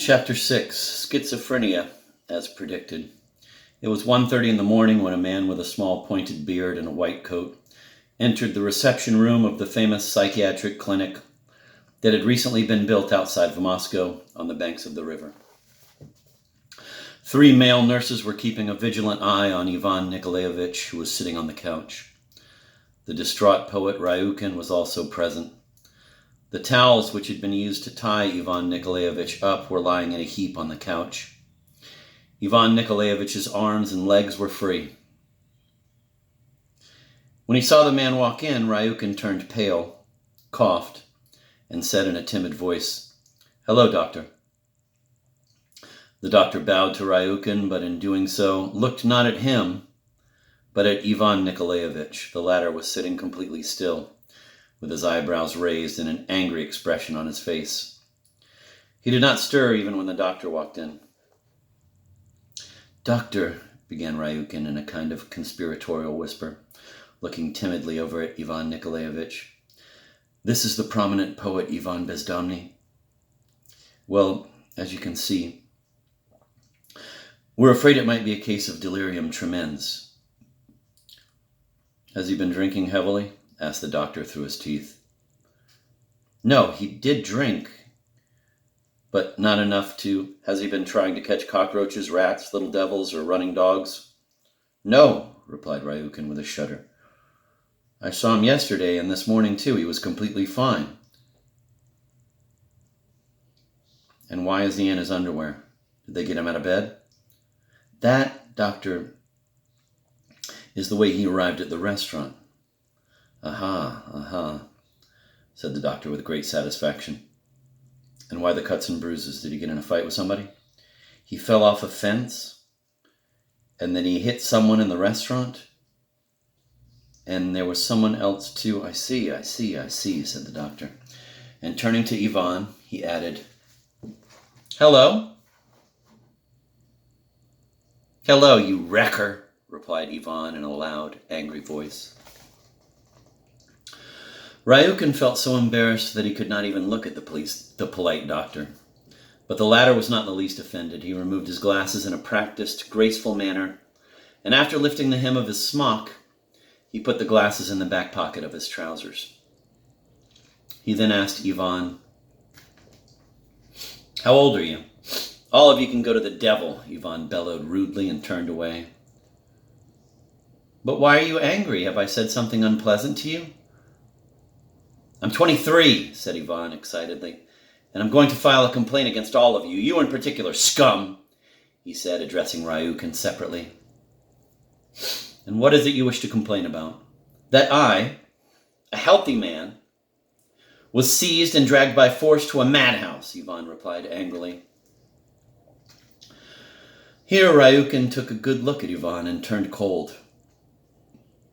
Chapter 6, Schizophrenia, as predicted. It was 1:30 in the morning when a man with a small pointed beard and a white coat entered the reception room of the famous psychiatric clinic that had recently been built outside of Moscow on the banks of the river. 3 male nurses were keeping a vigilant eye on Ivan Nikolaevich, who was sitting on the couch. The distraught poet Ryukin was also present. The towels which had been used to tie Ivan Nikolaevich up were lying in a heap on the couch. Ivan Nikolaevich's arms and legs were free. When he saw the man walk in, Ryukin turned pale, coughed, and said in a timid voice, "Hello, doctor." The doctor bowed to Ryukin, but in doing so, looked not at him, but at Ivan Nikolaevich. The latter was sitting completely still, with his eyebrows raised and an angry expression on his face. He did not stir even when the doctor walked in. "Doctor," began Ryukin in a kind of conspiratorial whisper, looking timidly over at Ivan Nikolaevich, "this is the prominent poet Ivan Bezdomny. Well, as you can see, we're afraid it might be a case of delirium tremens." "Has he been drinking heavily?" asked the doctor through his teeth. "No, he did drink, but not enough to... Has he been trying to catch cockroaches, rats, little devils, or running dogs?" "No," replied Ryukin with a shudder. "I saw him yesterday, and this morning too. He was completely fine." "And why is he in his underwear? Did they get him out of bed?" "That, doctor, is the way he arrived at the restaurant." Aha, said the doctor with great satisfaction. "And why the cuts and bruises? Did he get in a fight with somebody?" "He fell off a fence, and then he hit someone in the restaurant, and there was someone else too." I see, said the doctor. And turning to Ivan, he added, "Hello." "Hello, you wrecker," replied Ivan in a loud, angry voice. Ryukin felt so embarrassed that he could not even look at the polite doctor. But the latter was not in the least offended. He removed his glasses in a practiced, graceful manner, and after lifting the hem of his smock, he put the glasses in the back pocket of his trousers. He then asked Ivan, "How old are you?" "All of you can go to the devil," Ivan bellowed rudely and turned away. "But why are you angry? Have I said something unpleasant to you?" "I'm 23, said Ivan excitedly, "and I'm going to file a complaint against all of you, you in particular, scum," he said, addressing Ryukin separately. "And what is it you wish to complain about?" "That I, a healthy man, was seized and dragged by force to a madhouse," Ivan replied angrily. Here Ryukin took a good look at Ivan and turned cold.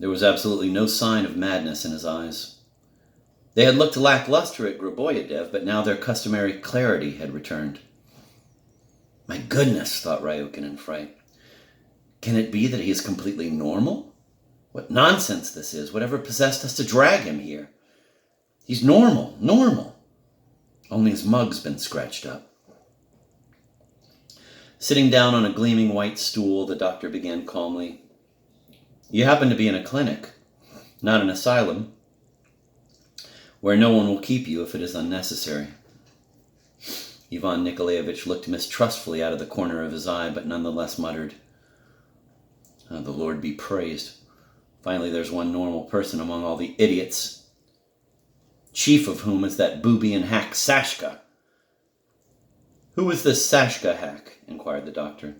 There was absolutely no sign of madness in his eyes. They had looked lackluster at Griboyedev, but now their customary clarity had returned. "My goodness," thought Ryukin in fright. "Can it be that he is completely normal? What nonsense this is. Whatever possessed us to drag him here? He's normal. Only his mug's been scratched up." Sitting down on a gleaming white stool, the doctor began calmly, "You happen to be in a clinic, not an asylum, where no one will keep you if it is unnecessary." Ivan Nikolaevich looked mistrustfully out of the corner of his eye, but nonetheless muttered, "The Lord be praised. Finally there's one normal person among all the idiots, chief of whom is that booby and hack Sashka." "Who is this Sashka hack?" inquired the doctor.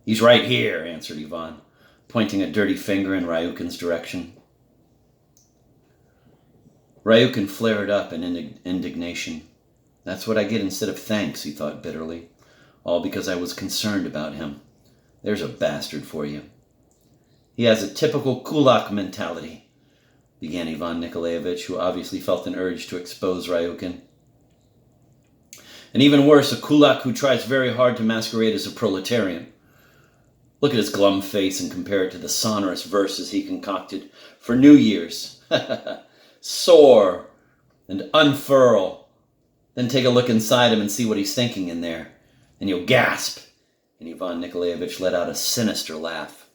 "He's right here," answered Ivan, pointing a dirty finger in Ryukin's direction. Ryukin flared up in indignation. "That's what I get instead of thanks," he thought bitterly. "All because I was concerned about him. There's a bastard for you." "He has a typical kulak mentality," began Ivan Nikolaevich, who obviously felt an urge to expose Ryukin. "And even worse, a kulak who tries very hard to masquerade as a proletarian. Look at his glum face and compare it to the sonorous verses he concocted for New Year's. Soar and unfurl. Then take a look inside him and see what he's thinking in there. and you'll gasp. And Ivan Nikolaevich let out a sinister laugh.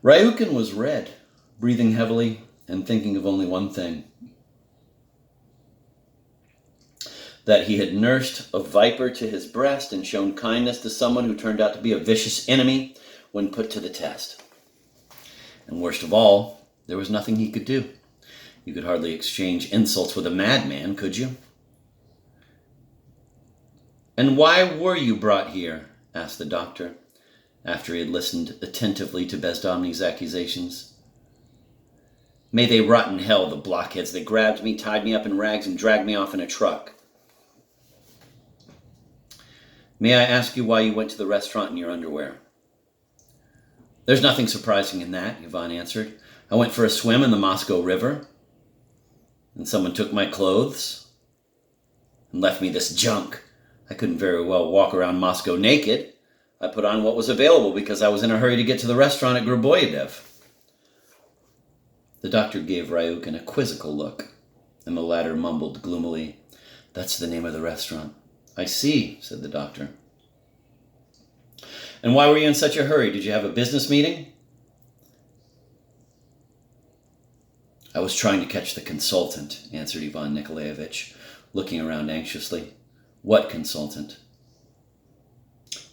Ryukin was red, breathing heavily and thinking of only one thing. That he had nursed a viper to his breast and shown kindness to someone who turned out to be a vicious enemy when put to the test. And worst of all, there was nothing he could do. You could hardly exchange insults with a madman, could you? "And why were you brought here?" asked the doctor, after he had listened attentively to Bezdomny's accusations. "May they rot in hell, the blockheads. They grabbed me, tied me up in rags, and dragged me off in a truck." "May I ask you why you went to the restaurant in your underwear?" "There's nothing surprising in that," Ivan answered. "I went for a swim in the Moscow River, and someone took my clothes and left me this junk. I couldn't very well walk around Moscow naked. I put on what was available because I was in a hurry to get to the restaurant at Griboyev." The doctor gave Ryukin a quizzical look, and the latter mumbled gloomily, "That's the name of the restaurant." "I see," said the doctor. "And why were you in such a hurry? Did you have a business meeting?" "I was trying to catch the consultant," answered Ivan Nikolaevich, looking around anxiously. "What consultant?"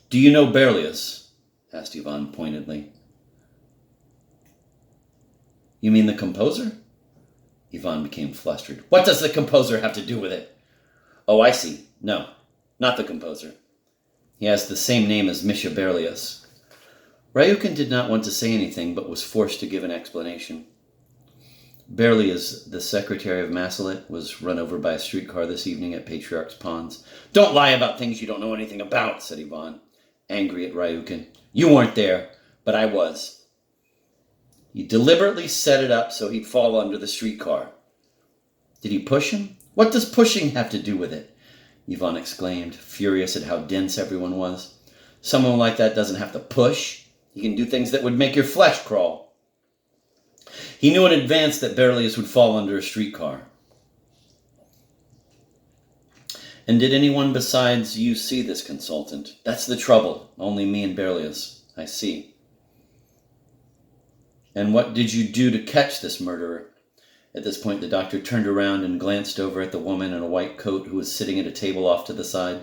"Do you know Berlioz?" asked Ivan pointedly. "You mean the composer?" Ivan became flustered. "What does the composer have to do with it?" "Oh, I see. No, not the composer. He has the same name as Misha Berlioz." Ryukin did not want to say anything, but was forced to give an explanation. "Berlioz, the secretary of Masalit, was run over by a streetcar this evening at Patriarch's Ponds." "Don't lie about things you don't know anything about," said Ivan, angry at Ryukin. "You weren't there, but I was. You deliberately set it up so he'd fall under the streetcar." "Did he push him?" "What does pushing have to do with it?" Ivan exclaimed, furious at how dense everyone was. "Someone like that doesn't have to push. He can do things that would make your flesh crawl." He knew in advance that Berlioz would fall under a streetcar. "And did anyone besides you see this consultant?" "That's the trouble. Only me and Berlioz." "I see. And what did you do to catch this murderer?" At this point, the doctor turned around and glanced over at the woman in a white coat who was sitting at a table off to the side.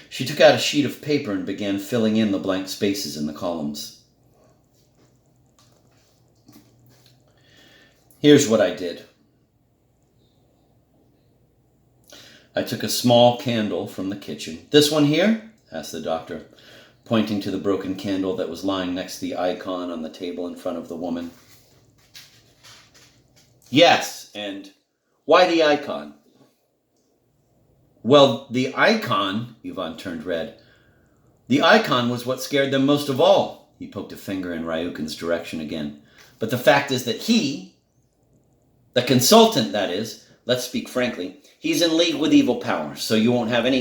She took out a sheet of paper and began filling in the blank spaces in the columns. "Here's what I did. I took a small candle from the kitchen." "This one here?" asked the doctor, pointing to the broken candle that was lying next to the icon on the table in front of the woman. "Yes, and why the icon?" "Well, the icon," Ivan turned red. "The icon was what scared them most of all." He poked a finger in Ryukin's direction again. "But the fact is that the consultant, that is, let's speak frankly, he's in league with evil powers, so you won't have an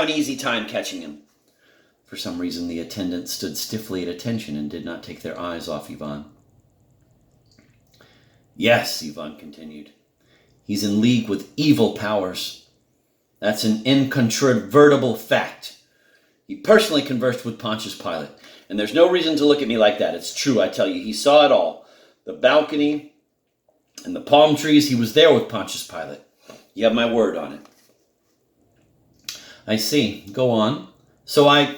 easy time catching him." For some reason, the attendants stood stiffly at attention and did not take their eyes off Ivan. "Yes," Ivan continued, "he's in league with evil powers. That's an incontrovertible fact. He personally conversed with Pontius Pilate, and there's no reason to look at me like that. It's true, I tell you. He saw it all. The balcony and the palm trees, he was there with Pontius Pilate. You have my word on it." "I see. Go on." "So I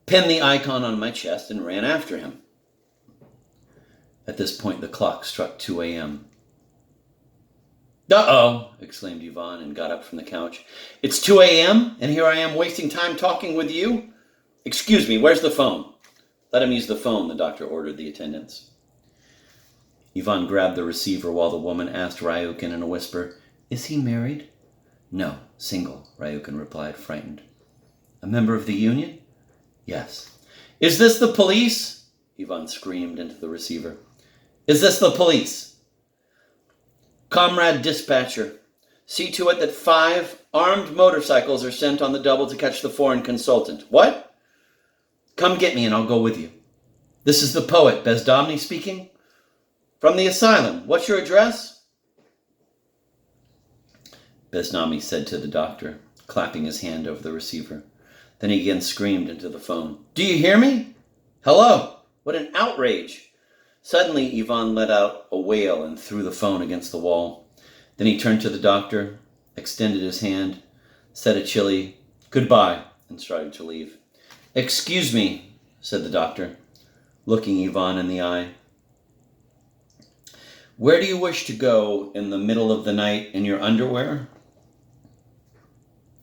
pinned the icon on my chest and ran after him." At this point, the clock struck 2 a.m. "Uh-oh," exclaimed Ivan and got up from the couch. "It's 2 a.m. and here I am wasting time talking with you? Excuse me, where's the phone?" "Let him use the phone," the doctor ordered the attendants. Ivan grabbed the receiver while the woman asked Ryukin in a whisper, "Is he married?" "No, single," Ryukin replied, frightened. "A member of the union?" "Yes." "Is this the police?" Ivan screamed into the receiver. "Is this the police?" "Comrade dispatcher, see to it that 5 armed motorcycles are sent on the double to catch the foreign consultant." "What?" "Come get me and I'll go with you." "This is the poet, Bezdomny speaking." "From the asylum. What's your address?" Besnami said to the doctor, clapping his hand over the receiver. Then he again screamed into the phone. Do you hear me? Hello? What an outrage! Suddenly, Ivan let out a wail and threw the phone against the wall. Then he turned to the doctor, extended his hand, said a chilly goodbye, and started to leave. Excuse me, said the doctor, looking Ivan in the eye. Where do you wish to go in the middle of the night in your underwear?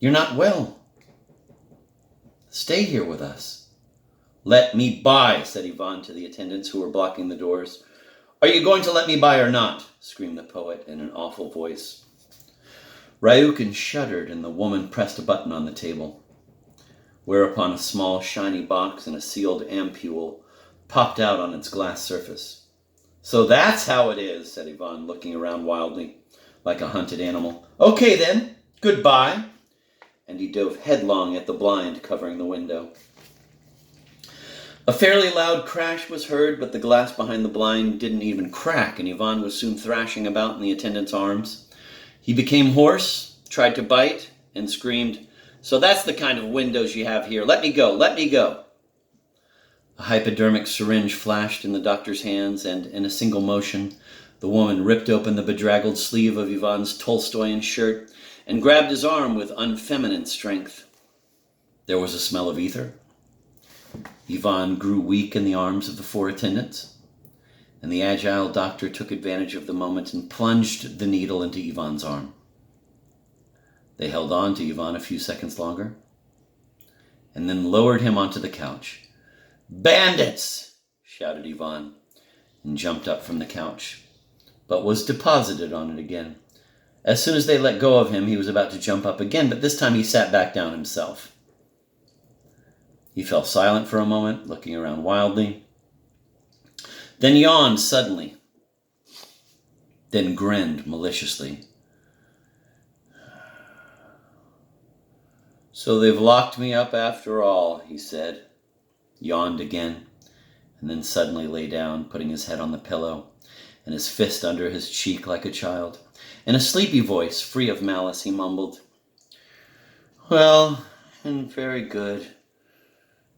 You're not well. Stay here with us. Let me by, said Ivan to the attendants who were blocking the doors. Are you going to let me by or not? Screamed the poet in an awful voice. Ryukin shuddered, and the woman pressed a button on the table, whereupon a small shiny box and a sealed ampule popped out on its glass surface. So that's how it is, said Ivan, looking around wildly, like a hunted animal. Okay then, goodbye. And he dove headlong at the blind covering the window. A fairly loud crash was heard, but the glass behind the blind didn't even crack, and Ivan was soon thrashing about in the attendant's arms. He became hoarse, tried to bite, and screamed, So that's the kind of windows you have here. Let me go, let me go. A hypodermic syringe flashed in the doctor's hands, and in a single motion, the woman ripped open the bedraggled sleeve of Ivan's Tolstoyan shirt and grabbed his arm with unfeminine strength. There was a smell of ether. Ivan grew weak in the arms of the four attendants, and the agile doctor took advantage of the moment and plunged the needle into Ivan's arm. They held on to Ivan a few seconds longer, and then lowered him onto the couch. Bandits! Shouted Ivan, and jumped up from the couch, but was deposited on it again. As soon as they let go of him, he was about to jump up again, but this time he sat back down himself. He fell silent for a moment, looking around wildly, then yawned suddenly, then grinned maliciously. So they've locked me up after all, he said, yawned again, and then suddenly lay down, putting his head on the pillow and his fist under his cheek like a child. In a sleepy voice, free of malice, he mumbled, Well, and very good.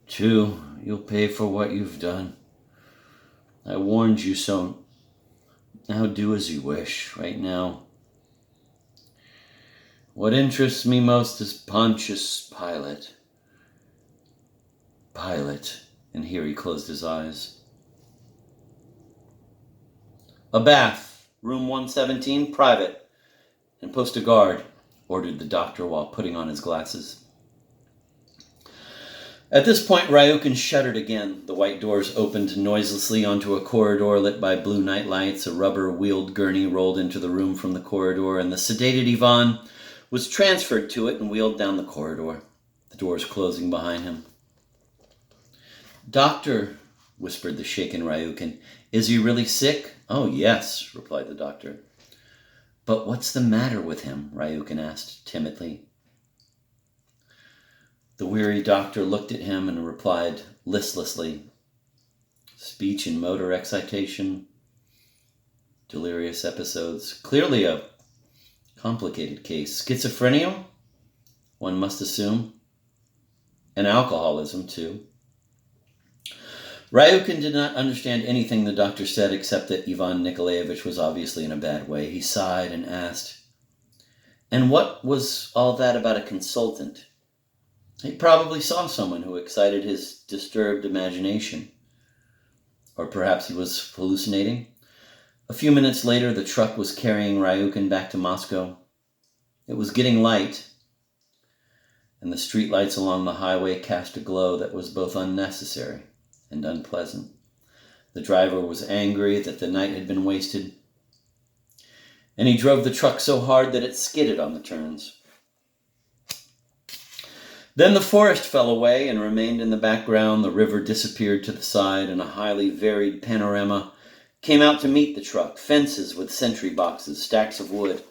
Too, you'll pay for what you've done. I warned you so. Now do as you wish, right now. What interests me most is Pontius Pilate. Pilate, and here he closed his eyes. A bath, room 117, private, and post a guard, ordered the doctor while putting on his glasses. At this point, Ryukin shuddered again. The white doors opened noiselessly onto a corridor lit by blue night lights. A rubber-wheeled gurney rolled into the room from the corridor, and the sedated Ivan was transferred to it and wheeled down the corridor, the doors closing behind him. Doctor, whispered the shaken Ryukin, is he really sick? Oh, yes, replied the doctor. But what's the matter with him? Ryukin asked timidly. The weary doctor looked at him and replied listlessly, Speech and motor excitation, delirious episodes. Clearly a complicated case. Schizophrenia, one must assume, and alcoholism, too. Ryukin did not understand anything the doctor said except that Ivan Nikolaevich was obviously in a bad way. He sighed and asked, And what was all that about a consultant? He probably saw someone who excited his disturbed imagination. Or perhaps he was hallucinating. A few minutes later, the truck was carrying Ryukin back to Moscow. It was getting light, and the streetlights along the highway cast a glow that was both unnecessary and unpleasant. The driver was angry that the night had been wasted, and he drove the truck so hard that it skidded on the turns. Then the forest fell away and remained in the background. The river disappeared to the side, and a highly varied panorama came out to meet the truck. Fences with sentry boxes, stacks of wood,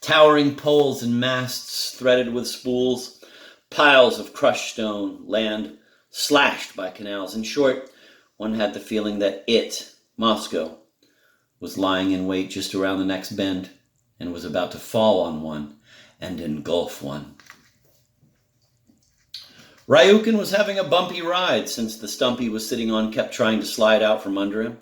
towering poles and masts threaded with spools, piles of crushed stone, land slashed by canals. In short, one had the feeling that Moscow, was lying in wait just around the next bend and was about to fall on one and engulf one. Ryukin was having a bumpy ride since the stump he was sitting on kept trying to slide out from under him.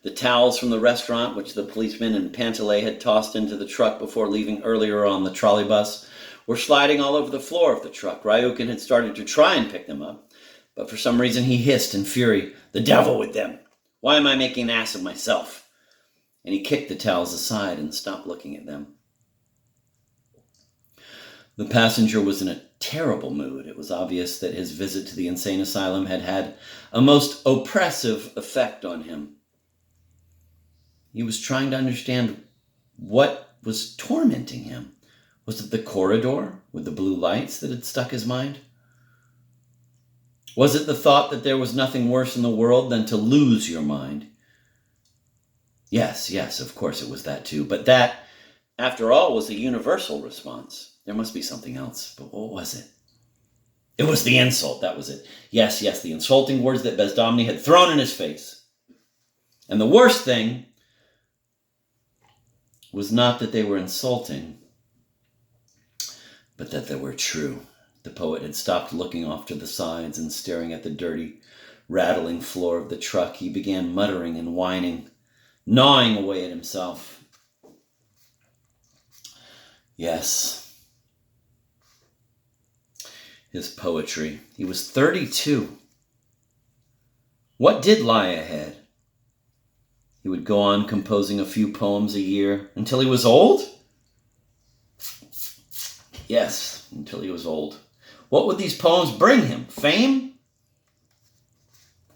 The towels from the restaurant, which the policeman and Panteley had tossed into the truck before leaving earlier on the trolley bus, were sliding all over the floor of the truck. Ryukin had started to try and pick them up, but for some reason he hissed in fury, "The devil with them! Why am I making an ass of myself?" And he kicked the towels aside and stopped looking at them. The passenger was in a terrible mood. It was obvious that his visit to the insane asylum had had a most oppressive effect on him. He was trying to understand what was tormenting him. Was it the corridor with the blue lights that had stuck his mind? Was it the thought that there was nothing worse in the world than to lose your mind? Yes, of course it was that too. But that, after all, was a universal response. There must be something else. But what was it? It was the insult, that was it. Yes, the insulting words that Bezdomny had thrown in his face. And the worst thing was not that they were insulting, but that they were true. The poet had stopped looking off to the sides and staring at the dirty, rattling floor of the truck. He began muttering and whining, gnawing away at himself. Yes. His poetry. He was 32. What did lie ahead? He would go on composing a few poems a year until he was old? Yes, until he was old. What would these poems bring him? Fame?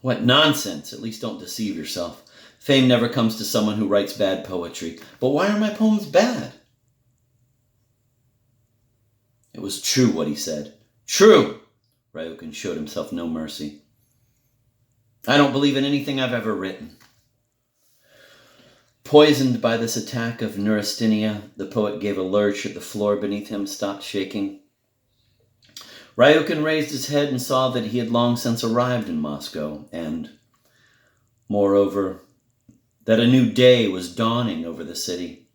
What nonsense. At least don't deceive yourself. Fame never comes to someone who writes bad poetry. But why are my poems bad? It was true what he said. True! Ryukin showed himself no mercy. I don't believe in anything I've ever written. Poisoned by this attack of neurasthenia, the poet gave a lurch at the floor beneath him, stopped shaking. Ryukin raised his head and saw that he had long since arrived in Moscow, and, moreover, that a new day was dawning over the city.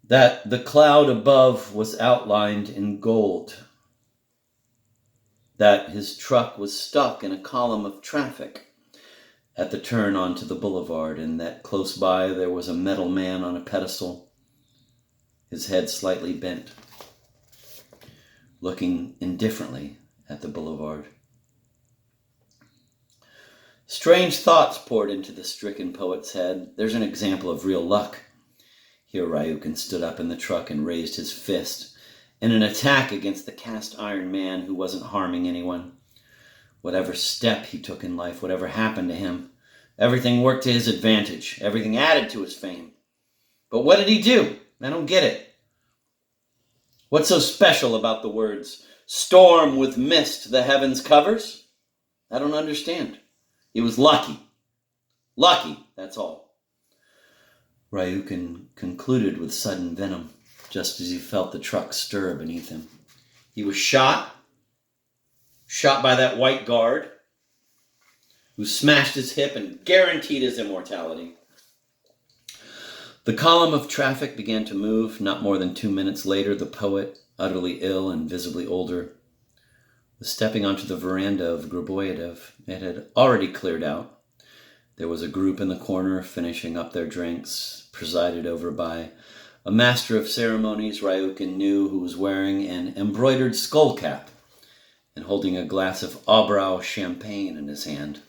That the cloud above was outlined in gold. That his truck was stuck in a column of traffic at the turn onto the boulevard, and that close by there was a metal man on a pedestal, his head slightly bent, looking indifferently at the boulevard. Strange thoughts poured into the stricken poet's head. There's an example of real luck. Here Ryukin stood up in the truck and raised his fist in an attack against the cast iron man who wasn't harming anyone. Whatever step he took in life, whatever happened to him, everything worked to his advantage. Everything added to his fame. But what did he do? I don't get it. What's so special about the words, "Storm with mist the heavens covers"? I don't understand. He was lucky. Lucky, that's all. Ryukin concluded with sudden venom, just as he felt the truck stir beneath him. He was shot by that white guard, who smashed his hip and guaranteed his immortality. The column of traffic began to move. Not more than 2 minutes later, the poet, utterly ill and visibly older, was stepping onto the veranda of Griboyev. It had already cleared out. There was a group in the corner finishing up their drinks, presided over by a master of ceremonies Ryukin knew, who was wearing an embroidered skull cap and holding a glass of Aubrau champagne in his hand.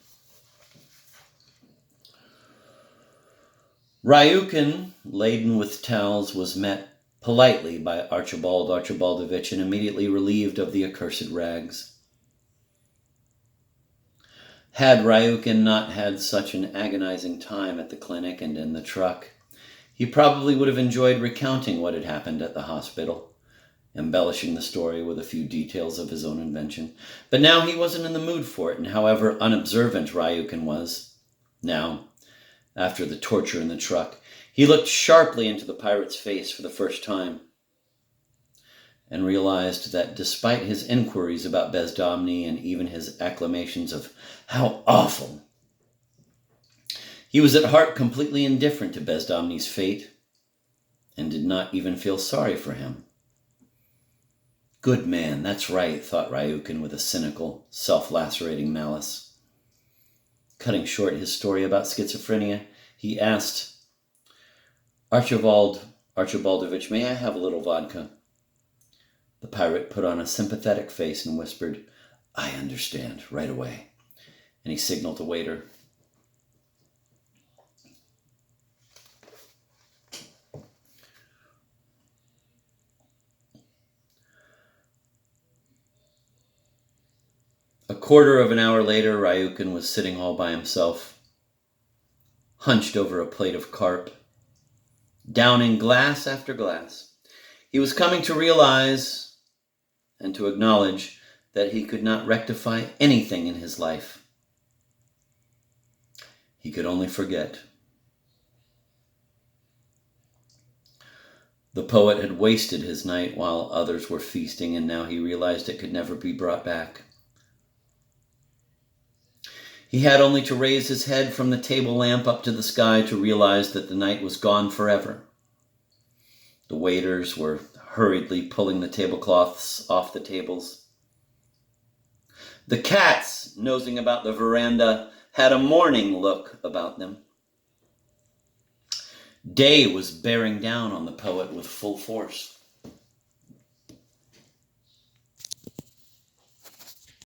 Ryukin, laden with towels, was met politely by Archibald Archibaldovich and immediately relieved of the accursed rags. Had Ryukin not had such an agonizing time at the clinic and in the truck, he probably would have enjoyed recounting what had happened at the hospital, embellishing the story with a few details of his own invention. But now he wasn't in the mood for it, and however unobservant Ryukin was, now, after the torture in the truck, he looked sharply into the pirate's face for the first time and realized that despite his inquiries about Bezdomny and even his acclamations of "how awful," he was at heart completely indifferent to Bezdomny's fate. and did not even feel sorry for him. Good man, that's right, thought Ryukin with a cynical, self-lacerating malice. Cutting short his story about schizophrenia, he asked, Archibaldovich, may I have a little vodka? The pirate put on a sympathetic face and whispered, I understand, right away. And he signaled a waiter. A quarter of an hour later, Ryukin was sitting all by himself, hunched over a plate of carp, downing glass after glass. He was coming to realize and to acknowledge that he could not rectify anything in his life. He could only forget. The poet had wasted his night while others were feasting, and now he realized it could never be brought back. He had only to raise his head from the table lamp up to the sky to realize that the night was gone forever. The waiters were hurriedly pulling the tablecloths off the tables. The cats, nosing about the veranda, had a morning look about them. Day was bearing down on the poet with full force.